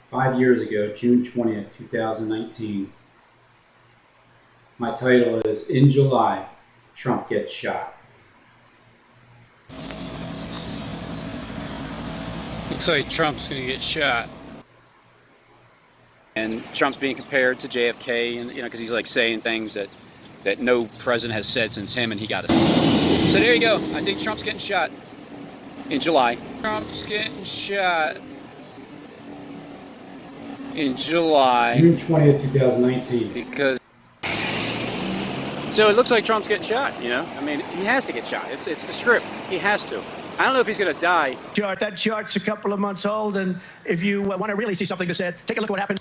5 years ago, June 20th, 2019. My title is In July, Trump Gets Shot. Looks like Trump's going to get shot. And Trump's being compared to JFK, and because he's like saying things that no president has said since him, and he got it. So there you go. I think Trump's getting shot in July. Trump's getting shot in July. June 20th, 2019. Because so it looks like Trump's getting shot. I mean, he has to get shot. It's the script. He has to. I don't know if he's going to die. That chart's a couple of months old, and if you want to really see something to said, take a look at what happened.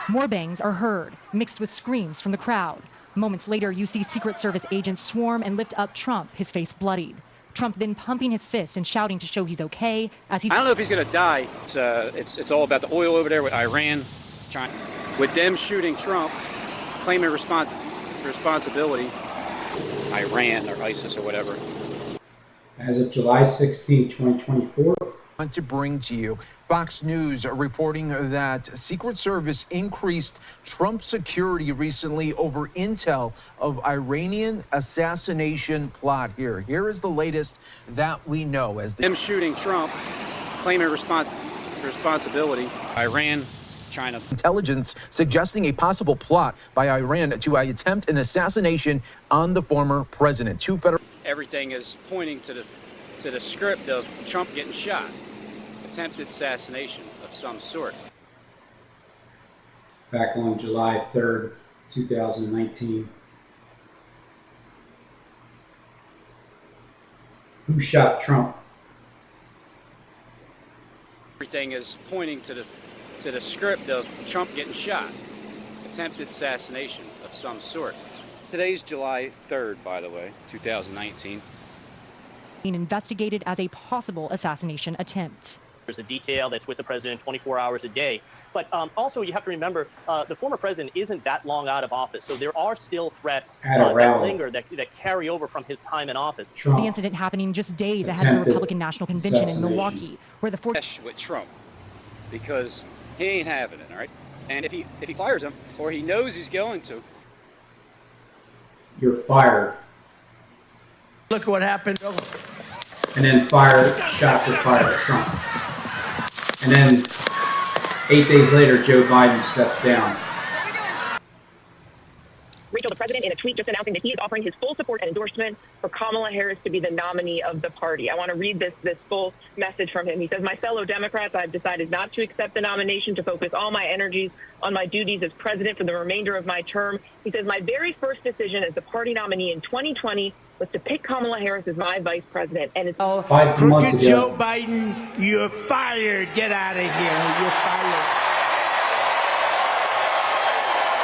More bangs are heard, mixed with screams from the crowd. Moments later, you see Secret Service agents swarm and lift up Trump, his face bloodied. Trump then pumping his fist and shouting to show he's okay as he's... I don't know if he's going to die. It's all about the oil over there with Iran, China. With them shooting Trump, claiming responsibility, Iran or ISIS or whatever. As of July 16, 2024. I want to bring to you Fox News reporting that Secret Service increased Trump security recently over intel of Iranian assassination plot. Here is the latest that we know. As them shooting Trump, claiming responsibility, Iran, China. Intelligence suggesting a possible plot by Iran to attempt an assassination on the former president. Everything is pointing to the script of Trump getting shot. Attempted assassination of some sort. Back on July 3rd, 2019. Who shot Trump? Everything is pointing to the script of Trump getting shot. Attempted assassination of some sort. Today's July 3rd, by the way, 2019. Being investigated as a possible assassination attempt. There's a detail that's with the president 24 hours a day. But also, you have to remember, the former president isn't that long out of office, so there are still threats that linger, that carry over from his time in office. The incident happening just days ahead of the Republican National Convention in Milwaukee, where the with Trump, because he ain't having it, all right? And if he fires him, or he knows he's going to, you're fired. Look what happened. And then shots are fired at Trump. And then 8 days later, Joe Biden steps down. Rachel, the president, in a tweet just announcing that he is offering his full support and endorsement for Kamala Harris to be the nominee of the party. I want to read this full message from him. He says, "My fellow Democrats, I've decided not to accept the nomination, to focus all my energies on my duties as president for the remainder of my term." He says, "My very first decision as the party nominee in 2020 was to pick Kamala Harris as my vice president." And it's 5 months ago. Joe Biden, you're fired. Get out of here. You're fired.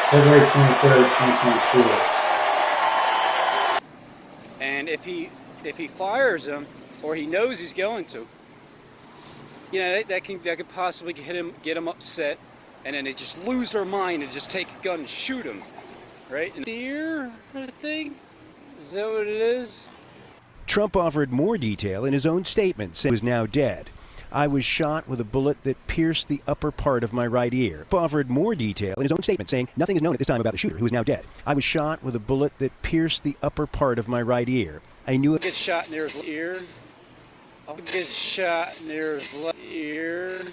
February 23rd, 2024. and if he fires him, or he knows he's going to, that could possibly get him upset, and then they just lose their mind and just take a gun and shoot him, right? And deer, I think, is that what it is? Trump offered more detail in his own statement, saying he was now dead. "I was shot with a bullet that pierced the upper part of my right ear." Trump offered more detail in his own statement, saying nothing is known at this time about the shooter, who is now dead. "I was shot with a bullet that pierced the upper part of my right ear. I knew it." Get shot near his ear. I'll get shot near his left ear.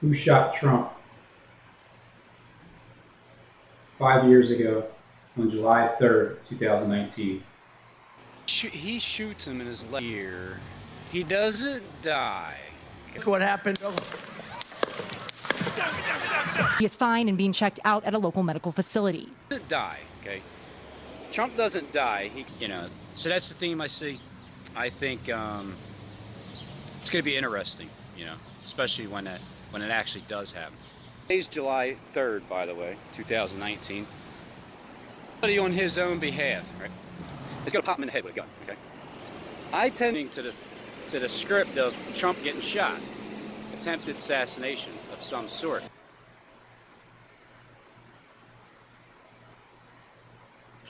Who shot Trump? 5 years ago, on July 3rd, 2019. He shoots him in his left ear. He doesn't die. Look what happened. He is fine and being checked out at a local medical facility. He doesn't die, okay? Trump doesn't die. So that's the theme I see. I think it's going to be interesting, especially when it actually does happen. Today's July 3rd, by the way, 2019. Somebody on his own behalf, right? It's going to pop him in the head with a gun, okay? I tend to the script of Trump getting shot. Attempted assassination of some sort.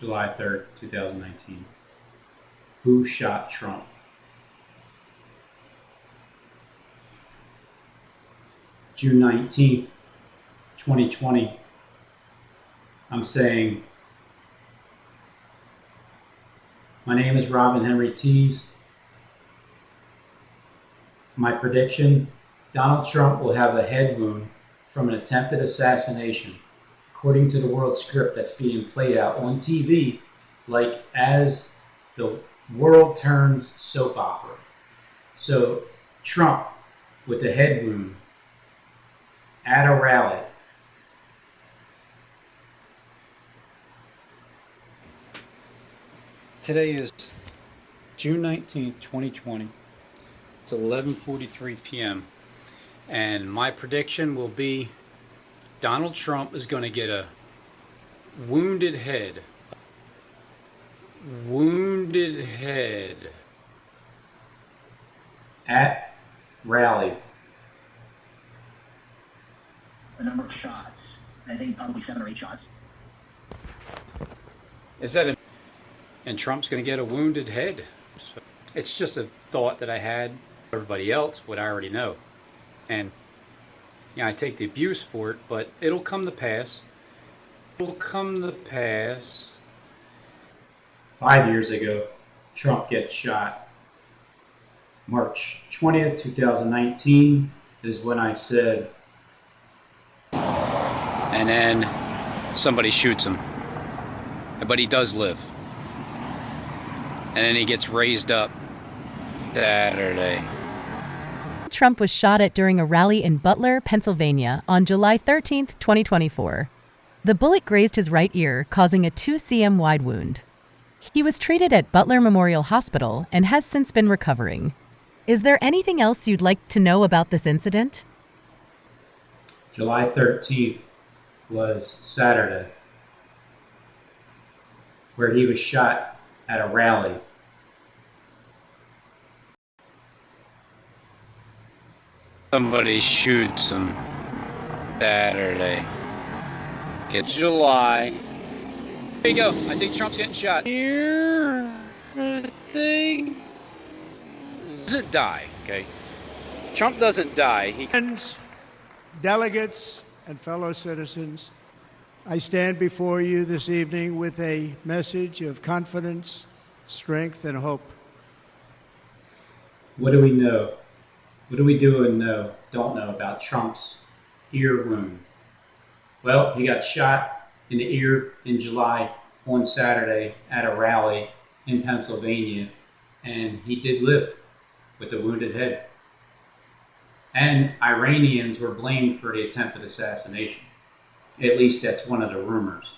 July 3rd, 2019. Who shot Trump? June 19th, 2020. I'm saying, my name is Robin Henry Tees. My prediction, Donald Trump will have a head wound from an attempted assassination, according to the world script that's being played out on TV, like as the world turns soap opera. So Trump with a head wound at a rally. Today is June 19th, 2020. It's 11:43 p.m. And my prediction will be Donald Trump is going to get a wounded head. Wounded head. At rally. A number of shots. I think probably 7 or 8 shots. Is that and Trump's going to get a wounded head. So it's just a thought that I had. Everybody else would already know. And yeah, I take the abuse for it, but it'll come to pass. It'll come to pass. 5 years ago, Trump gets shot. March 20th, 2019 is when I said. And then somebody shoots him. But he does live. And then he gets raised up Saturday. Trump was shot at during a rally in Butler, Pennsylvania on July 13, 2024. The bullet grazed his right ear, causing a 2 cm wide wound. He was treated at Butler Memorial Hospital and has since been recovering. Is there anything else you'd like to know about this incident? July 13th was Saturday, where he was shot at a rally. Somebody shoots him Saturday. It's July. There you go. I think Trump's getting shot. Here, the thing doesn't die. Okay, Trump doesn't die. He Friends, delegates, and fellow citizens, I stand before you this evening with a message of confidence, strength, and hope. What do we know? What do we do and don't know about Trump's ear wound? Well, he got shot in the ear in July on Saturday at a rally in Pennsylvania, and he did live with a wounded head. And Iranians were blamed for the attempted assassination. At least that's one of the rumors.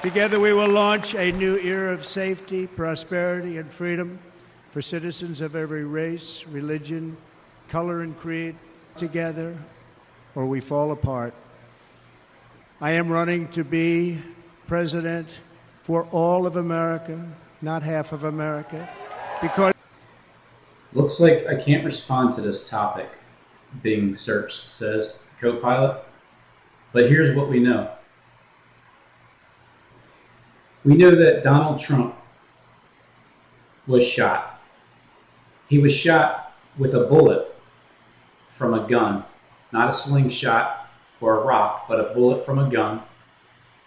Together we will launch a new era of safety, prosperity, and freedom for citizens of every race, religion, color, and creed. Together, or we fall apart. I am running to be president for all of America, not half of America, because... Looks like I can't respond to this topic, Bing search says, co-pilot. But here's what we know. We know that Donald Trump was shot. He was shot with a bullet from a gun, not a slingshot or a rock, but a bullet from a gun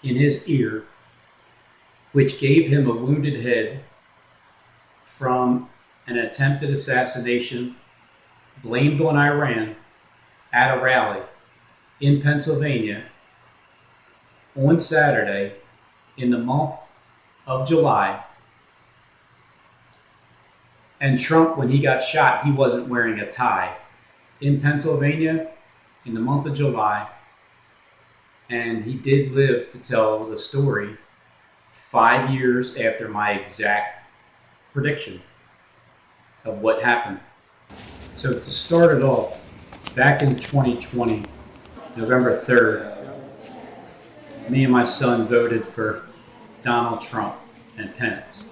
in his ear, which gave him a wounded head from an attempted assassination blamed on Iran at a rally in Pennsylvania on Saturday in the month of July. And Trump, when he got shot, he wasn't wearing a tie. In Pennsylvania, in the month of July, and he did live to tell the story 5 years after my exact prediction of what happened. So to start it off, back in 2020, November 3rd, me and my son voted for Donald Trump and Pence.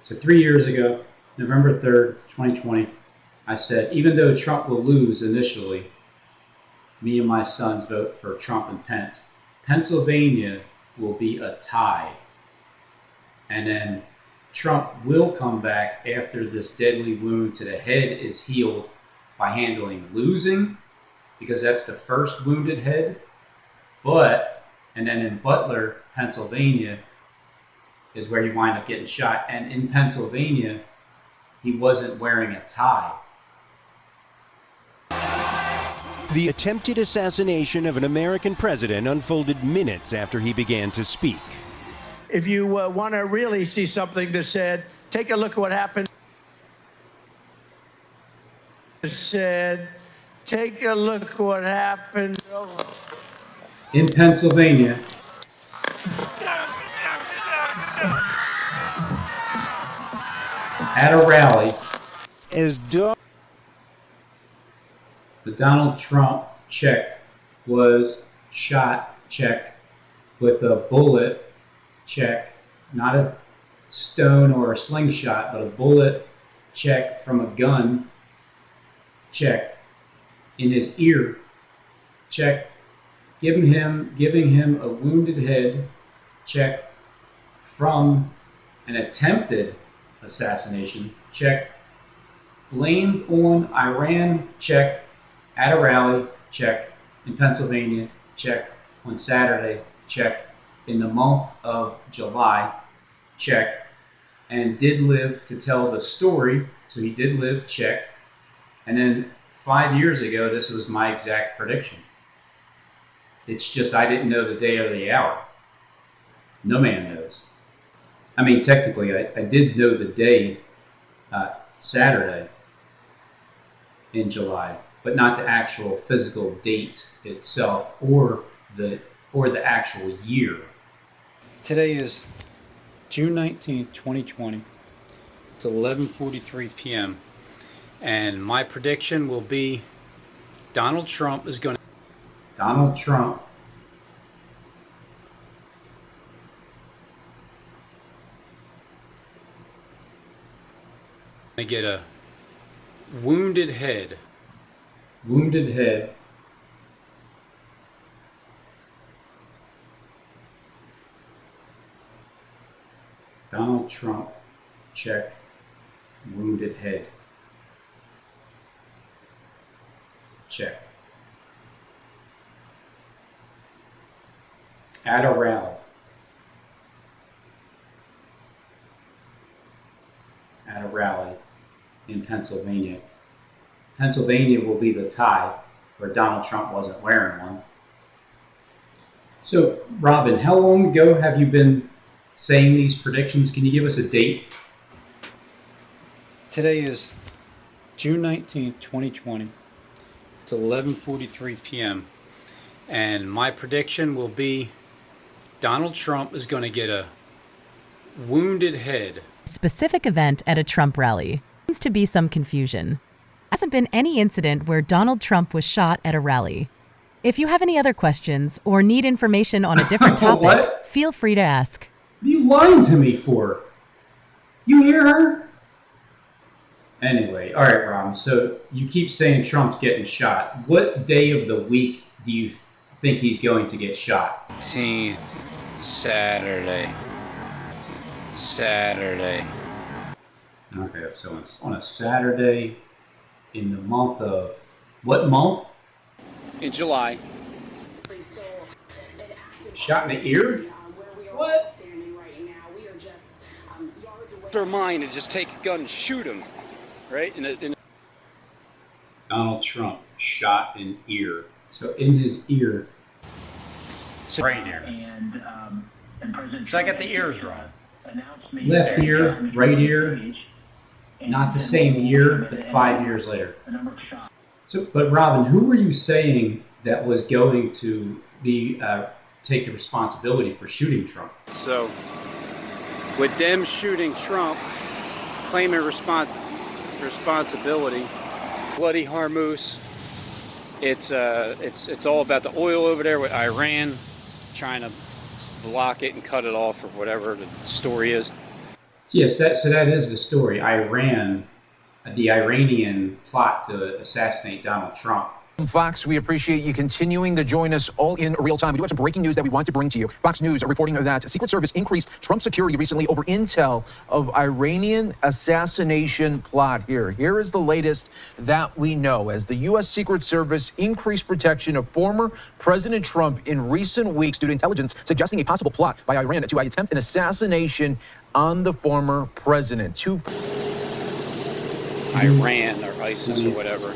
So 3 years ago, November 3rd, 2020, I said, even though Trump will lose initially, me and my sons vote for Trump and Pence. Pennsylvania will be a tie. And then Trump will come back after this deadly wound to the head is healed by handling losing, because that's the first wounded head. And then in Butler, Pennsylvania, is where he wind up getting shot. And in Pennsylvania, he wasn't wearing a tie. The attempted assassination of an American president unfolded minutes after he began to speak. If you want to really see something that said, take a look at what happened. It said, take a look at what happened. In Pennsylvania, at a rally, the Donald Trump check was shot, check, with a bullet, check, not a stone or a slingshot, but a bullet, check, from a gun, check, in his ear, check, giving him a wounded head, check, from an attempted assassination, check, blamed on Iran, check, at a rally, check, in Pennsylvania, check, on Saturday, check, in the month of July, check, and did live to tell the story, so he did live, check, and then 5 years ago, this was my exact prediction. It's just I didn't know the day or the hour. No man knows. I mean, technically, I did know the day, Saturday in July, but not the actual physical date itself or the actual year. Today is June 19th, 2020. It's 11:43 p.m. And my prediction will be Donald Trump is going to get a wounded head. Wounded head. Donald Trump, check, wounded head. Check. At a rally. At a rally in Pennsylvania. Pennsylvania will be the tie where Donald Trump wasn't wearing one. So, Robin, how long ago have you been saying these predictions? Can you give us a date? Today is June 19th, 2020. It's 11:43 p.m. And my prediction will be Donald Trump is going to get a wounded head. Specific event at a Trump rally. Seems to be some confusion. There hasn't been any incident where Donald Trump was shot at a rally. If you have any other questions or need information on a different topic, feel free to ask. What are you lying to me for? You hear her? Anyway, all right, Ron. So you keep saying Trump's getting shot. What day of the week do you think he's going to get shot? Saturday. Okay, so it's on a Saturday in the month of what month? In July. Shot in the ear? What? Their mind to just take a gun and shoot him, right? Donald Trump shot in ear. So in his ear. Right ear. And President So I got the ears wrong. Left ear, right ear. Not the same year, but 5 years later. So, but Robin, who were you saying that was going to be take the responsibility for shooting Trump? So, with them shooting Trump, claiming responsibility, bloody Hormuz. It's all about the oil over there with Iran trying to block it and cut it off or whatever the story is. Yes, that is the story. The Iranian plot to assassinate Donald Trump. Fox, we appreciate you continuing to join us all in real time. We do have some breaking news that we want to bring to you. Fox News are reporting that Secret Service increased Trump security recently over intel of Iranian assassination plot. Here is the latest that we know as the U.S. Secret Service increased protection of former President Trump in recent weeks due to intelligence suggesting a possible plot by Iran to attempt an assassination on the former president. Iran or ISIS or whatever.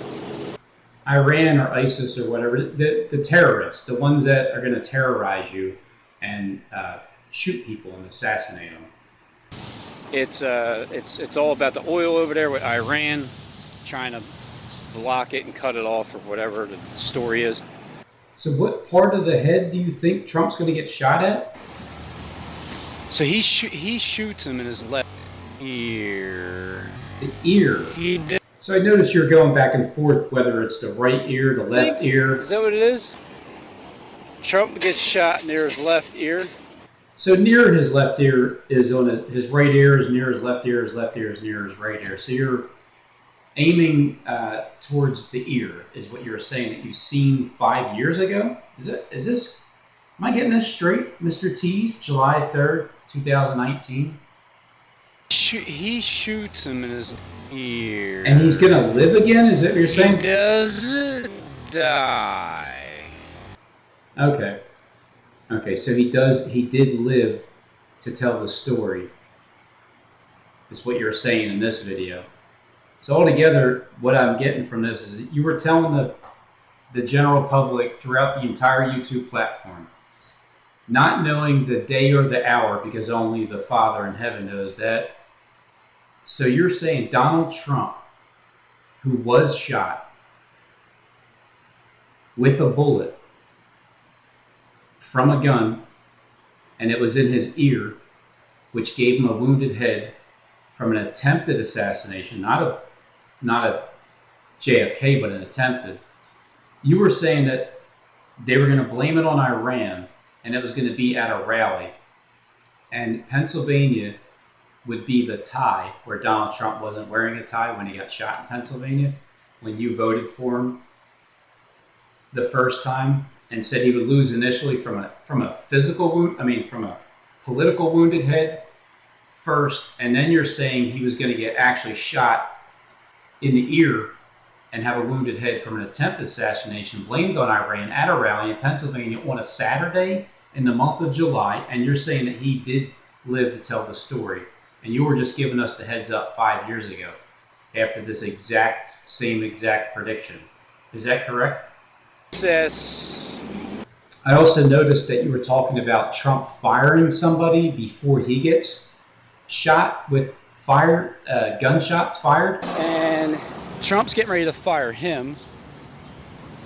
Iran or ISIS or whatever, the terrorists, the ones that are going to terrorize you and shoot people and assassinate them. It's all about the oil over there with Iran trying to block it and cut it off or whatever the story is. So what part of the head do you think Trump's going to get shot at? So he shoots him in his left ear. The ear? He did. So I notice you're going back and forth whether it's the right ear, the left ear. Is that what it is? Trump gets shot near his left ear. So near his left ear is on his right ear is near his left ear is near his right ear. So you're aiming towards the ear is what you're saying that you've seen 5 years ago? Am I getting this straight, Mr. Tease? July 3rd, 2019? He shoots him in his ear. And he's going to live again? Is that what you're saying? He doesn't die. Okay, so he did live to tell the story, is what you're saying in this video. So altogether, what I'm getting from this is you were telling the general public throughout the entire YouTube platform, not knowing the day or the hour because only the Father in heaven knows that. So you're saying Donald Trump, who was shot with a bullet from a gun, and it was in his ear, which gave him a wounded head from an attempted assassination, not a JFK, but an attempted. You were saying that they were going to blame it on Iran, and it was going to be at a rally, and Pennsylvania would be the tie where Donald Trump wasn't wearing a tie when he got shot in Pennsylvania, when you voted for him the first time and said he would lose initially from a physical wound, from a political wounded head first, and then you're saying he was going to get actually shot in the ear and have a wounded head from an attempted assassination blamed on Iran at a rally in Pennsylvania on a Saturday in the month of July, and you're saying that he did live to tell the story. And you were just giving us the heads up 5 years ago after this same exact prediction. Is that correct? Yes. I also noticed that you were talking about Trump firing somebody before he gets shot with gunshots fired. And Trump's getting ready to fire him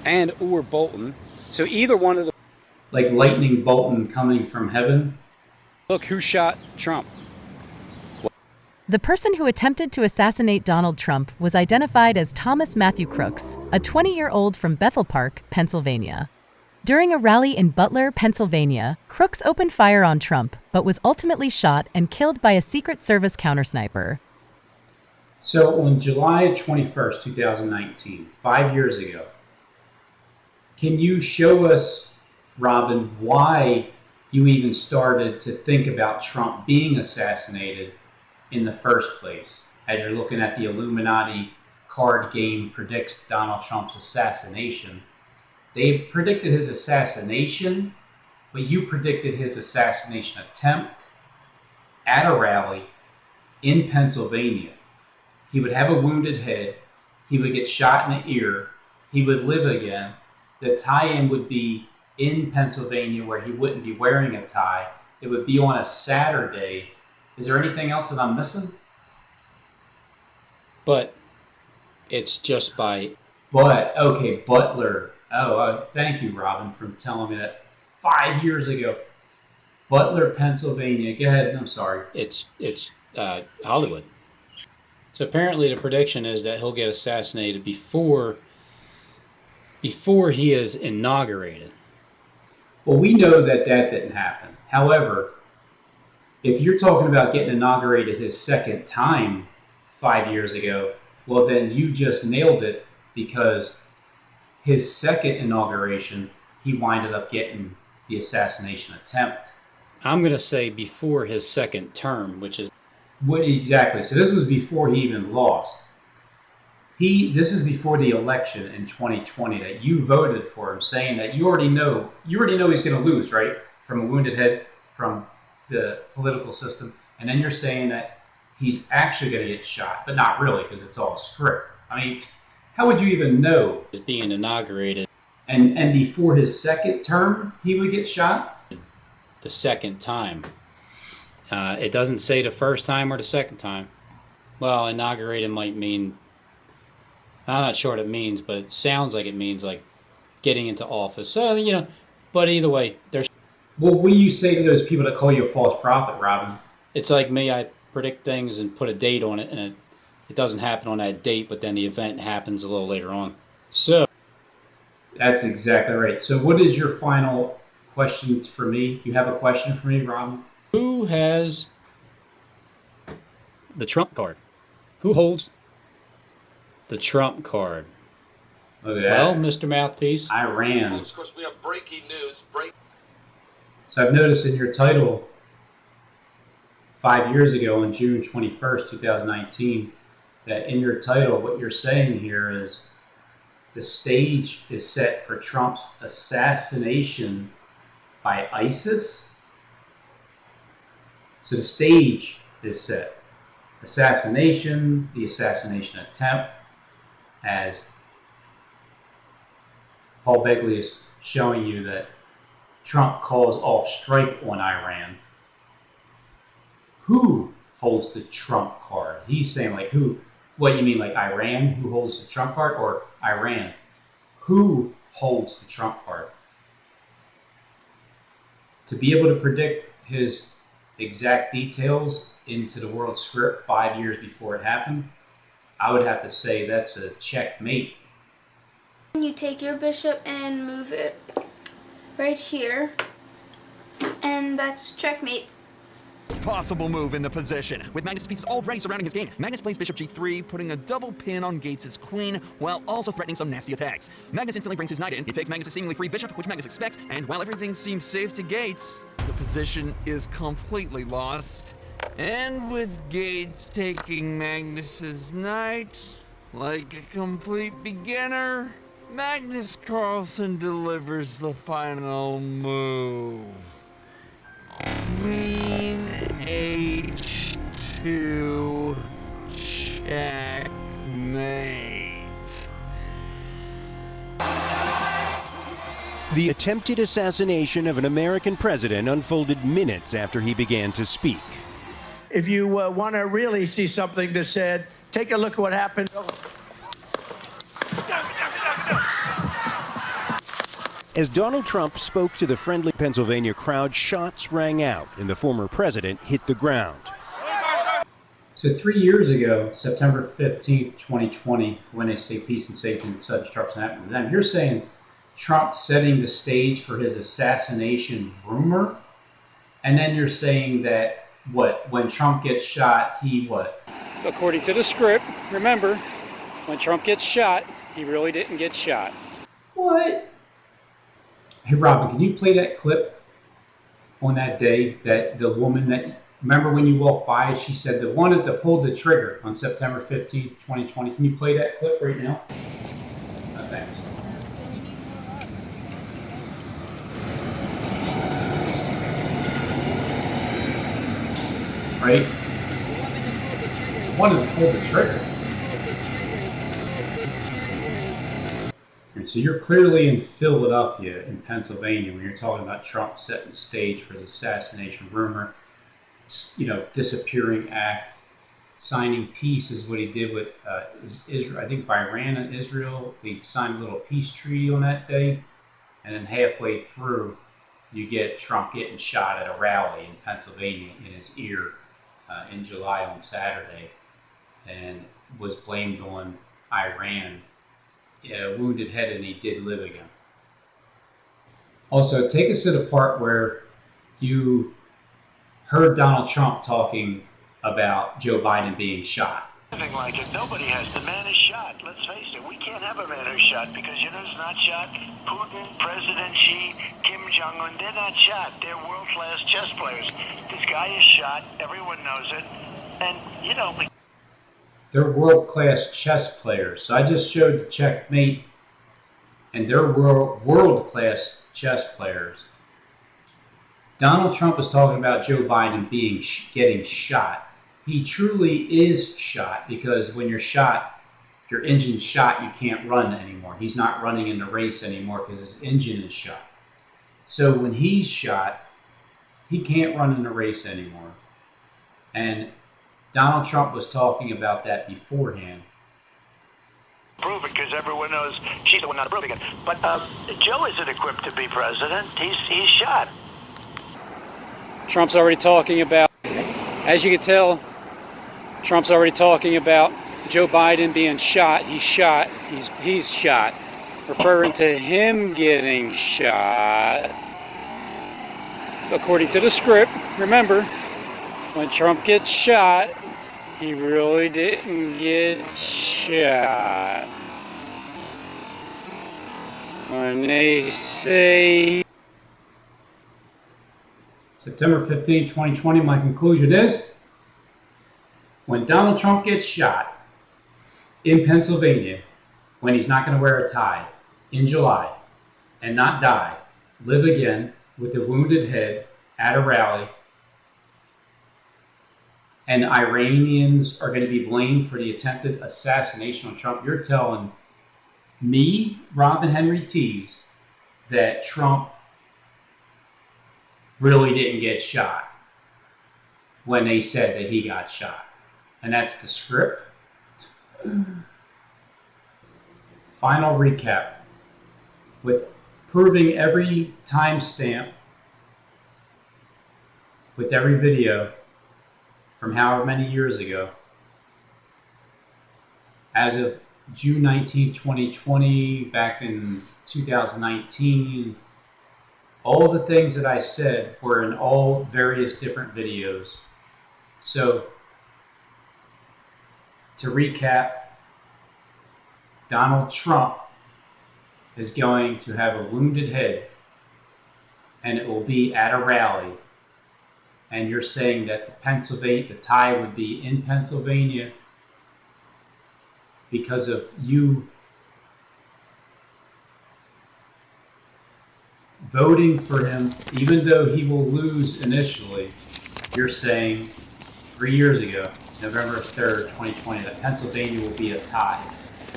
and or Bolton. So either one of the... Like lightning Bolton coming from heaven. Look who shot Trump. The person who attempted to assassinate Donald Trump was identified as Thomas Matthew Crooks, a 20-year-old from Bethel Park, Pennsylvania. During a rally in Butler, Pennsylvania, Crooks opened fire on Trump, but was ultimately shot and killed by a Secret Service countersniper. So on July 21st, 2019, 5 years ago, can you show us, Robin, why you even started to think about Trump being assassinated in the first place, as you're looking at the Illuminati card game predicts Donald Trump's assassination? They predicted his assassination, but you predicted his assassination attempt at a rally in Pennsylvania. He would have a wounded head. He would get shot in the ear. He would live again. The tie-in would be in Pennsylvania where he wouldn't be wearing a tie. It would be on a Saturday. Is there anything else that I'm missing? But it's just by... Okay, Butler. Thank you, Robin, for telling me that 5 years ago. Butler, Pennsylvania. Go ahead. I'm sorry. It's Hollywood. So apparently the prediction is that he'll get assassinated before he is inaugurated. Well, we know that didn't happen. However, if you're talking about getting inaugurated his second time 5 years ago, well, then you just nailed it, because his second inauguration, he winded up getting the assassination attempt. I'm going to say before his second term, which is... What exactly? So this was before he even lost. This is before the election in 2020 that you voted for him, saying that you already know he's going to lose, right? From a wounded head, from the political system. And then you're saying that he's actually going to get shot, but not really, because it's all script. I mean, how would you even know? Is being inaugurated. And before his second term, he would get shot? The second time. It doesn't say the first time or the second time. Well, inaugurated might mean... I'm not sure what it means, but it sounds like it means like getting into office. So, but either way, there's... Well, what do you say to those people that call you a false prophet, Robin? It's like me, I predict things and put a date on it, and it doesn't happen on that date, but then the event happens a little later on. So... That's exactly right. So what is your final question for me? You have a question for me, Robin? Who has the Trump card? Who holds the Trump card? Look at that. Well, Mr. Mouthpiece. Iran. Of course, we have breaking news. So I've noticed in your title 5 years ago on June 21st, 2019, that in your title, what you're saying here is the stage is set for Trump's assassination by ISIS. So the stage is set. Assassination, the assassination attempt, as Paul Begley is showing you that Trump calls off strike on Iran. Who holds the Trump card? He's saying like who? What you mean, like Iran, who holds the Trump card, or Iran? Who holds the Trump card? To be able to predict his exact details into the world script 5 years before it happened, I would have to say that's a checkmate. You take your bishop and move it right here, and that's checkmate. Possible move in the position, with Magnus' pieces already surrounding his game. Magnus plays bishop g3, putting a double pin on Gates' queen, while also threatening some nasty attacks. Magnus instantly brings his knight in. He takes Magnus' seemingly free bishop, which Magnus expects, and while everything seems safe to Gates, the position is completely lost. And with Gates taking Magnus' knight, like a complete beginner, Magnus Carlsen delivers the final move. Queen h2 checkmate. The attempted assassination of an American president unfolded minutes after he began to speak. If you want to really see something that's said, take a look at what happened. As Donald Trump spoke to the friendly Pennsylvania crowd, shots rang out and the former president hit the ground. So 3 years ago, September 15th, 2020, when they say peace and safety and such destruction happened to them, you're saying Trump setting the stage for his assassination rumor? And then you're saying that, what, when Trump gets shot, he what? According to the script, remember, when Trump gets shot, he really didn't get shot. What? Hey, Robin, can you play that clip on that day that the woman that, remember when you walked by, she said the one that pulled the trigger on September 15th, 2020. Can you play that clip right now? Thanks. Right? One of them pulled the trigger. And so you're clearly in Philadelphia, in Pennsylvania, when you're talking about Trump setting the stage for his assassination rumor, disappearing act, signing peace is what he did with Israel. I think by Iran and Israel, they signed a little peace treaty on that day. And then halfway through, you get Trump getting shot at a rally in Pennsylvania in his ear in July on Saturday, and was blamed on Iran. A wounded head, and he did live again. Also, take us to the part where you heard Donald Trump talking about Joe Biden being shot. Nothing like it. Nobody has. The man is shot. Let's face it. We can't have a man who's shot because you know who's not shot? Putin, President Xi, Kim Jong-un. They're not shot. They're world-class chess players. This guy is shot. Everyone knows it. And, you know... They're world-class chess players. So I just showed the checkmate, and they're world-class chess players. Donald Trump is talking about Joe Biden getting shot. He truly is shot because when you're shot, your engine's shot, you can't run anymore. He's not running in the race anymore because his engine is shot. So when he's shot, he can't run in the race anymore. And Donald Trump was talking about that beforehand. Prove it because everyone knows she's the one not approving it. But Joe isn't equipped to be president. He's shot. Trump's already talking about, as you can tell, Trump's already talking about Joe Biden being shot. He's shot. He's shot. Referring to him getting shot. According to the script, remember, when Trump gets shot, he really didn't get shot. When they say... September 15, 2020, my conclusion is, when Donald Trump gets shot in Pennsylvania, when he's not going to wear a tie in July and not die, live again with a wounded head at a rally, and Iranians are going to be blamed for the attempted assassination of Trump, you're telling me, Robin Henry Tees, that Trump really didn't get shot when they said that he got shot. And that's the script. Final recap. With proving every timestamp with every video from however many years ago, as of June 19, 2020, back in 2019, all the things that I said were in all various different videos. So, to recap, Donald Trump is going to have a wounded head, and it will be at a rally. And you're saying that the tie would be in Pennsylvania because of you voting for him, even though he will lose initially. You're saying 3 years ago, November 3rd, 2020, that Pennsylvania will be a tie.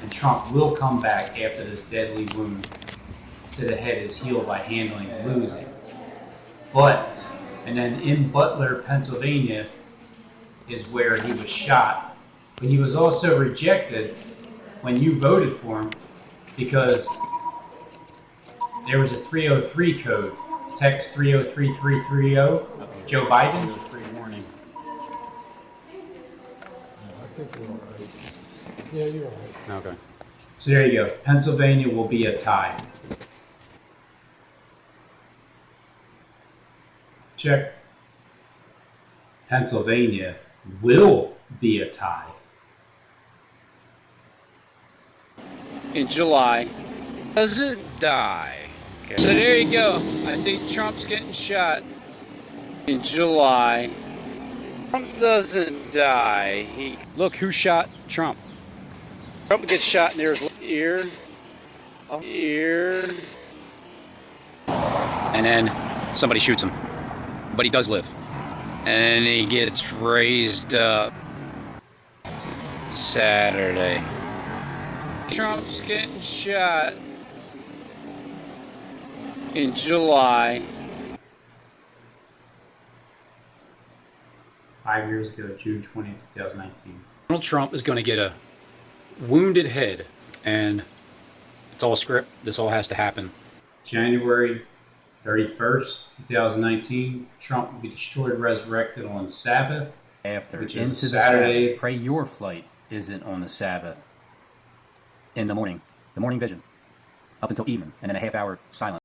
And Trump will come back after this deadly wound to the head is healed by handling losing. But, and then in Butler, Pennsylvania, is where he was shot. But he was also rejected when you voted for him because there was a 303 code. Text 303330. Joe Biden. 303 warning. I think we're all right. Yeah, you're all right. Okay. So there you go. Pennsylvania will be a tie. Check. Pennsylvania will be a tie. In July, doesn't die. Okay. So there you go. I think Trump's getting shot in July. Trump doesn't die. Look who shot Trump. Trump gets shot in his ear, and then somebody shoots him. But he does live. And he gets raised up Saturday. Trump's getting shot in July. 5 years ago, June 20, 2019. Donald Trump is going to get a wounded head, and it's all script. This all has to happen. January 31st, 2019, Trump will be destroyed, resurrected on Sabbath, which is a Saturday. Pray your flight isn't on the Sabbath. In the morning vision, up until evening, and then a half-hour silence.